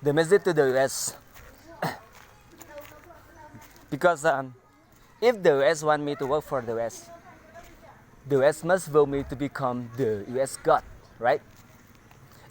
the message to the US because if the US want me to work for the US must vote me to become the US God, right?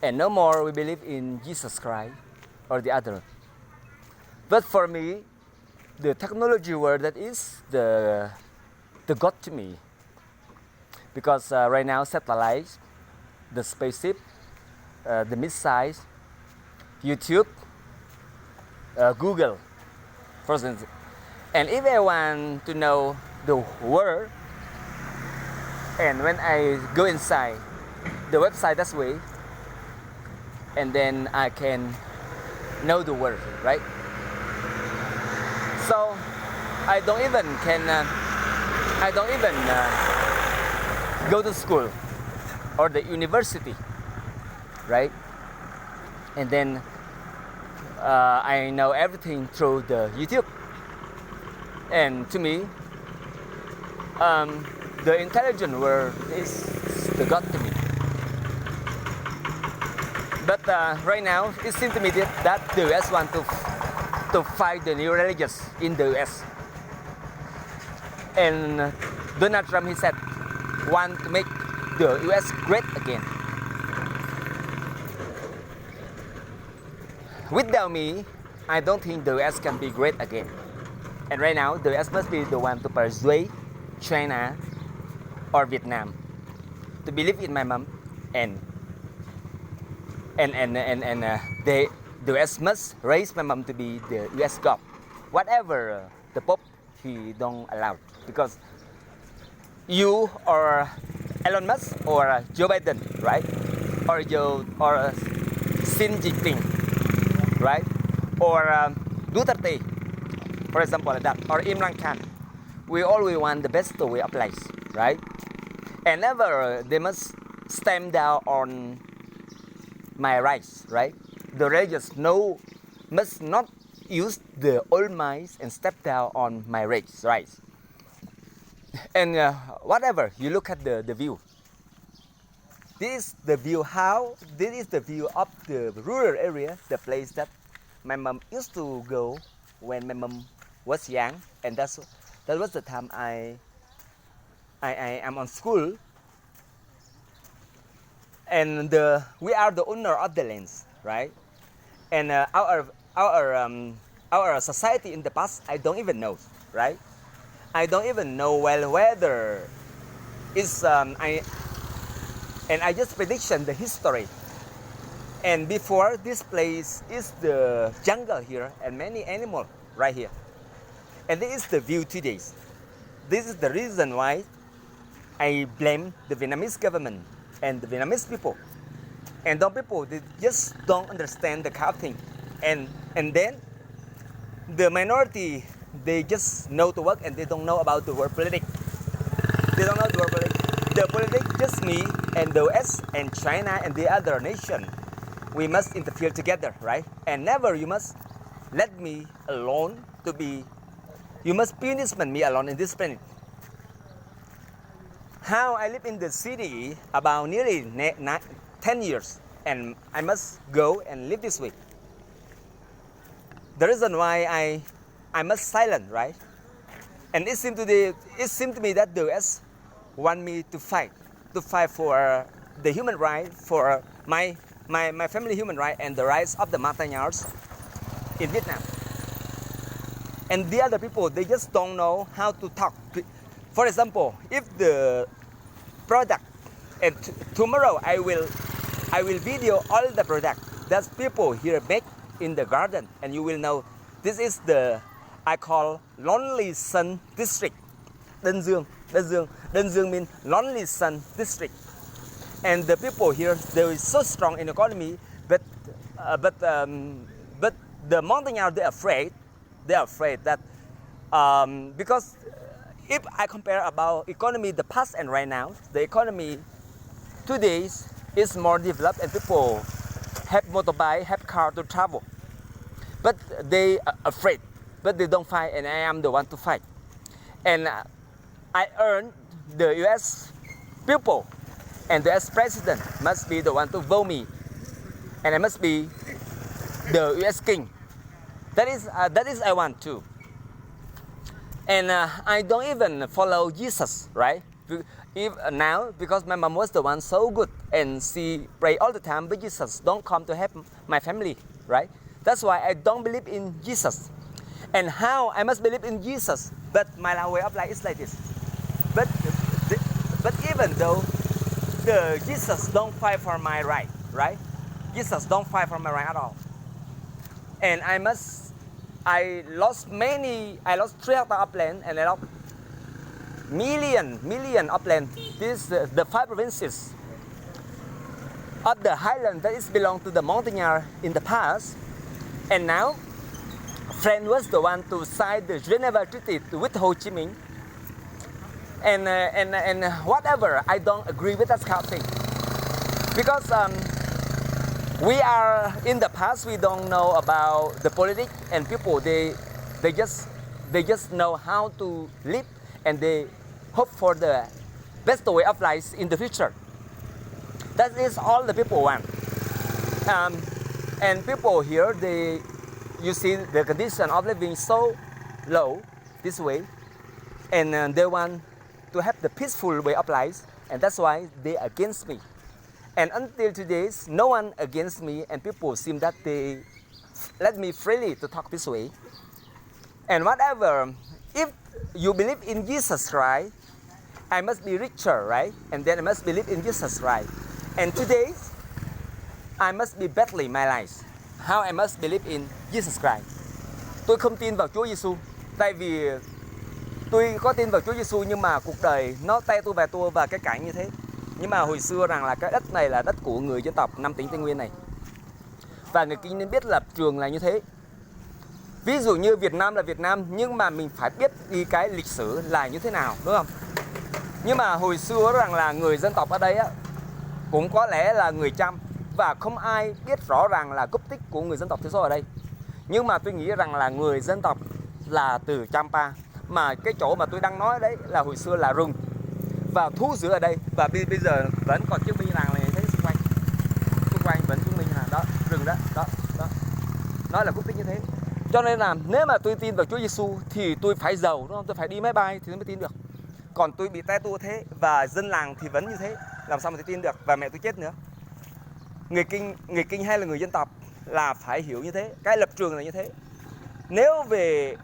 And no more we believe in Jesus Christ or the other. But for me, the technology world that is the God to me because right now satellites, the spaceship, the missiles, YouTube, Google, for instance. And if I want to know the world, and when I go inside the website that way, and then I can know the world, right? So I don't even go to school or the university, right? And then I know everything through the YouTube. And to me, the intelligent world is the God to me. But right now, it seems to me that the US want to fight the new religions in the US. And Donald Trump, he said, want to make the US great again. Without me, I don't think the US can be great again. And right now, the US must be the one to persuade China or Vietnam to believe in my mom, and the US must raise my mom to be the US God. Whatever the Pope he don't allow, because you or Elon Musk or Joe Biden, right? Or Xi Jinping, right? Or Duterte, for example, like that, or Imran Khan. We always want the best way of life, right? And never they must stand down on my rights, right? The religious must not use the old minds and step down on my rights. And whatever you look at the view. This is the view of the rural area, the place that my mom used to go when my mom was young, and that was the time I am on school, and we are the owner of the lands, right? And our society in the past, I don't even know, right? I don't even know well whether it's I just prediction the history. And before, this place is the jungle here and many animals right here. And this is the view today. This is the reason why I blame the Vietnamese government and the Vietnamese people. And those people, they just don't understand the cow thing. And then the minority, they just know to work and they don't know about the world politics. They don't know the world politics. The politics just me and the US and China and the other nation. We must interfere together, right? And never you must let me alone to be. You must punish me alone in this planet. How I live in the city about nearly 10 years, and I must go and live this way. The reason why I must silent, right? And it seemed to me that the US want me to fight for the human right, for my family human right and the rights of the Montagnards in Vietnam. And the other people, they just don't know how to talk. For example, if the product, and tomorrow I will video all the product that people here make in the garden, and you will know this is I call Lonely Sun District. Đơn Dương means Lonely Sun District. And the people here, they're so strong in economy, but the Montagnards, they're afraid that because if I compare about economy the past and right now, the economy today is more developed and people have motorbike, have car to travel. But they are afraid, but they don't fight, and I am the one to fight. And I earned the US people, and the US president must be the one to vote me, and I must be the U.S. king. That is I want to. And I don't even follow Jesus, right? Now, because my mom was the one so good and she pray all the time, but Jesus don't come to help my family, right? That's why I don't believe in Jesus. And how I must believe in Jesus, but my way of life is like this. But even though the Jesus don't fight for my right, right? Jesus don't fight for my right at all. And I lost 3 hectares of land, and I lost million of land. This the 5 provinces of the highland that is belong to the mountaineer in the past. And now, friend was the one to sign the Geneva Treaty with Ho Chi Minh. And whatever, I don't agree with that kind of thing. Because we are in the past, we don't know about the politics, and people they just know how to live, and they hope for the best way of life in the future. That is all the people want. And people here, you see the condition of living so low this way, and they want to have the peaceful way of life, and that's why they against me. And until today, no one against me, and people seem that they let me freely to talk this way. And whatever, if you believe in Jesus Christ, I must be richer, right? And then I must believe in Jesus Christ. And today, I must be battling my life. How I must believe in Jesus Christ. Tôi không tin vào Chúa Giêsu, tại vì tôi có tin vào Chúa Giêsu nhưng mà cuộc đời nó tay tôi và tua và cái cảnh như thế. Nhưng mà hồi xưa rằng là cái đất này là đất của người dân tộc 5 tỉnh Tây Nguyên này. Và người Kinh nên biết lập trường là như thế. Ví dụ như Việt Nam là Việt Nam, nhưng mà mình phải biết đi cái lịch sử là như thế nào, đúng không? Nhưng mà hồi xưa rằng là người dân tộc ở đây á, cũng có lẽ là người Chăm, và không ai biết rõ ràng là gốc tích của người dân tộc thiểu số ở đây. Nhưng mà tôi nghĩ rằng là người dân tộc là từ Champa, mà cái chỗ mà tôi đang nói đấy là hồi xưa là rừng và thú dữ ở đây, và bây giờ vẫn còn chứng minh rằng là thấy xung quanh vẫn chứng minh là đó rừng đó nói là gốc tích như thế. Cho nên là nếu mà tôi tin vào Chúa Giêsu thì tôi phải giàu, đúng không? Tôi phải đi máy bay thì tôi mới tin được. Còn tôi bị té tua thế và dân làng thì vẫn như thế, làm sao mà tôi tin được? Và mẹ tôi chết nữa. Người Kinh hay là người dân tộc là phải hiểu như thế, cái lập trường là như thế. Nếu về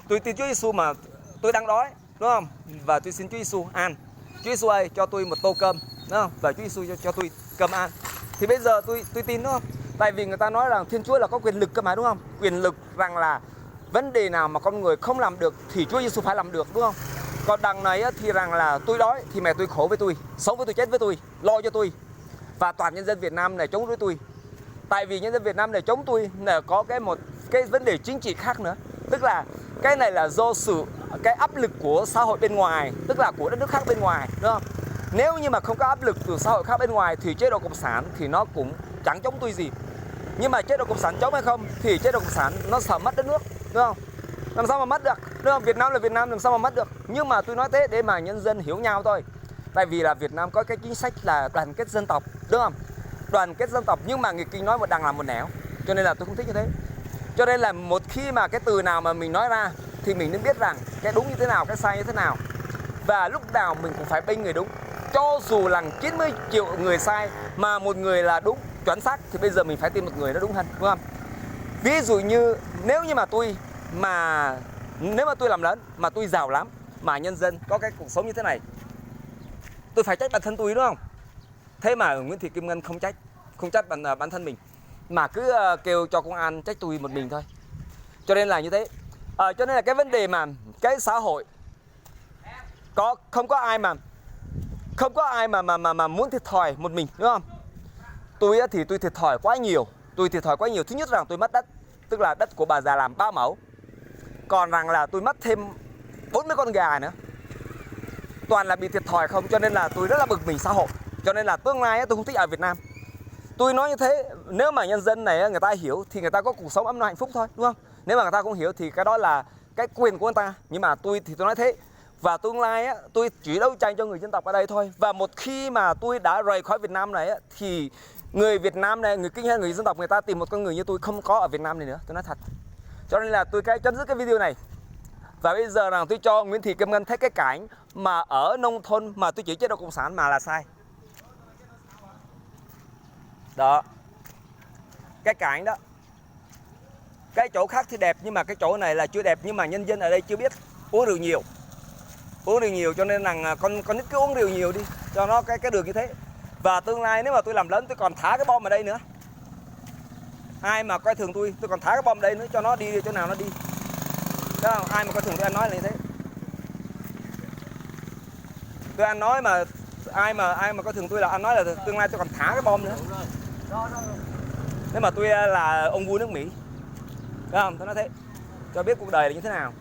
tôi tin Chúa Giêsu mà tôi đang đói, đúng không? Và tôi xin Chúa Giêsu ăn. Chúa Giêsu ơi, cho tôi một tô cơm, đúng không? Và Chúa Giêsu cho tôi cơm ăn. Thì bây giờ tôi tin, đúng không? Tại vì người ta nói rằng Thiên Chúa là có quyền lực cơ mà, đúng không? Quyền lực rằng là vấn đề nào mà con người không làm được thì Chúa Giêsu phải làm được, đúng không? Còn đằng này thì rằng là tôi đói thì mẹ tôi khổ với tôi, sống với tôi, chết với tôi, lo cho tôi. Và toàn nhân dân Việt Nam này chống đối tôi. Tại vì nhân dân Việt Nam này chống tôi là có một cái vấn đề chính trị khác nữa. Tức là cái này là do cái áp lực của xã hội bên ngoài, tức là của đất nước khác bên ngoài, đúng không? Nếu như mà không có áp lực từ xã hội khác bên ngoài thì chế độ cộng sản thì nó cũng chẳng chống tôi gì. Nhưng mà chế độ cộng sản chống hay không thì chế độ cộng sản nó sợ mất đất nước, đúng không? Làm sao mà mất được, đúng không? Việt Nam là Việt Nam, làm sao mà mất được? Nhưng mà tôi nói thế để mà nhân dân hiểu nhau thôi. Tại vì là Việt Nam có cái chính sách là đoàn kết dân tộc, đúng không? Đoàn kết dân tộc, nhưng mà người Kinh nói một đằng làm một nẻo, cho nên là tôi không thích như thế. Cho nên là một khi mà cái từ nào mà mình nói ra thì mình nên biết rằng cái đúng như thế nào, cái sai như thế nào. Và lúc nào mình cũng phải bên người đúng. Cho dù là 90 triệu người sai mà một người là đúng, chuẩn xác, thì bây giờ mình phải tìm một người nó đúng hơn, đúng không? Ví dụ như nếu mà tôi làm lớn mà tôi giàu lắm mà nhân dân có cái cuộc sống như thế này, tôi phải trách bản thân tôi, đúng không? Thế mà Nguyễn Thị Kim Ngân không trách bản thân mình, mà cứ kêu cho công an trách tôi một mình thôi. Cho nên là như thế. Cho nên là cái vấn đề mà cái xã hội không có ai mà muốn thiệt thòi một mình, đúng không? Tôi thì tôi thiệt thòi quá nhiều. Thứ nhất rằng tôi mất đất, tức là đất của bà già làm 3 mẫu. Còn rằng là tôi mất thêm 40 con gà nữa. Toàn là bị thiệt thòi không, cho nên là tôi rất là bực mình xã hội. Cho nên là tương lai tôi không thích ở Việt Nam. Tôi nói như thế, nếu mà nhân dân này người ta hiểu thì người ta có cuộc sống ấm no hạnh phúc thôi, đúng không? Nếu mà người ta không hiểu thì cái đó là cái quyền của người ta. Nhưng mà tôi nói thế. Và tương lai tôi chỉ đấu tranh cho người dân tộc ở đây thôi. Và một khi mà tôi đã rời khỏi Việt Nam này thì Người Việt Nam này, người Kinh hay người dân tộc, người ta tìm một con người như tôi không có ở Việt Nam này nữa, tôi nói thật. Cho nên là tôi chấm dứt cái video này. Và bây giờ rằng tôi cho Nguyễn Thị Kim Ngân thấy cái cảnh mà ở nông thôn mà tôi chỉ chế độ cộng sản mà là sai. Đó, cái cảnh đó. Cái chỗ khác thì đẹp nhưng mà cái chỗ này là chưa đẹp, nhưng mà nhân dân ở đây chưa biết uống rượu nhiều. Uống rượu nhiều cho nên là con nít cứ uống rượu nhiều đi cho nó cái đường như thế. Và tương lai nếu mà tôi làm lớn tôi còn thả cái bom ở đây nữa. Ai mà coi thường tôi còn thả cái bom ở đây nữa cho nó đi chỗ nào nó đi. Thấy không? Ai mà coi thường tôi anh nói là như thế. Tôi anh nói mà ai mà coi thường tôi là anh nói là tương lai tôi còn thả cái bom nữa. Nếu mà tôi là ông vua nước Mỹ. Thấy không? Tôi nói thế. Cho biết cuộc đời là như thế nào.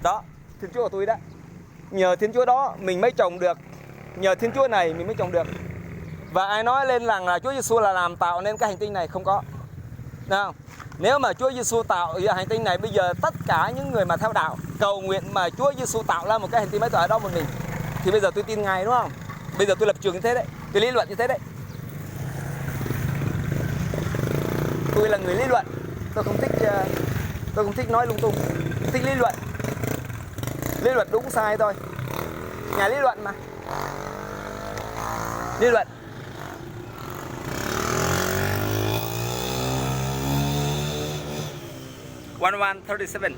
Đó, Thiên Chúa của tôi đó. Nhờ Thiên Chúa đó mình mới trồng được. Nhờ Thiên Chúa này mình mới trồng được. Và ai nói lên rằng là Chúa Giêsu là làm tạo nên cái hành tinh này, không có. Thấy không? Nếu mà Chúa Giêsu tạo hành tinh này, bây giờ tất cả những người mà theo đạo cầu nguyện mà Chúa Giêsu tạo ra một cái hành tinh mới ở đó một mình, thì bây giờ tôi tin Ngài, đúng không? Bây giờ tôi lập trường như thế đấy, tôi lý luận như thế đấy. Tôi là người lý luận, tôi không thích nói lung tung, tôi thích lý luận. Lý luận đúng sai thôi. Nhà lý luận mà. Lý luận. One 37.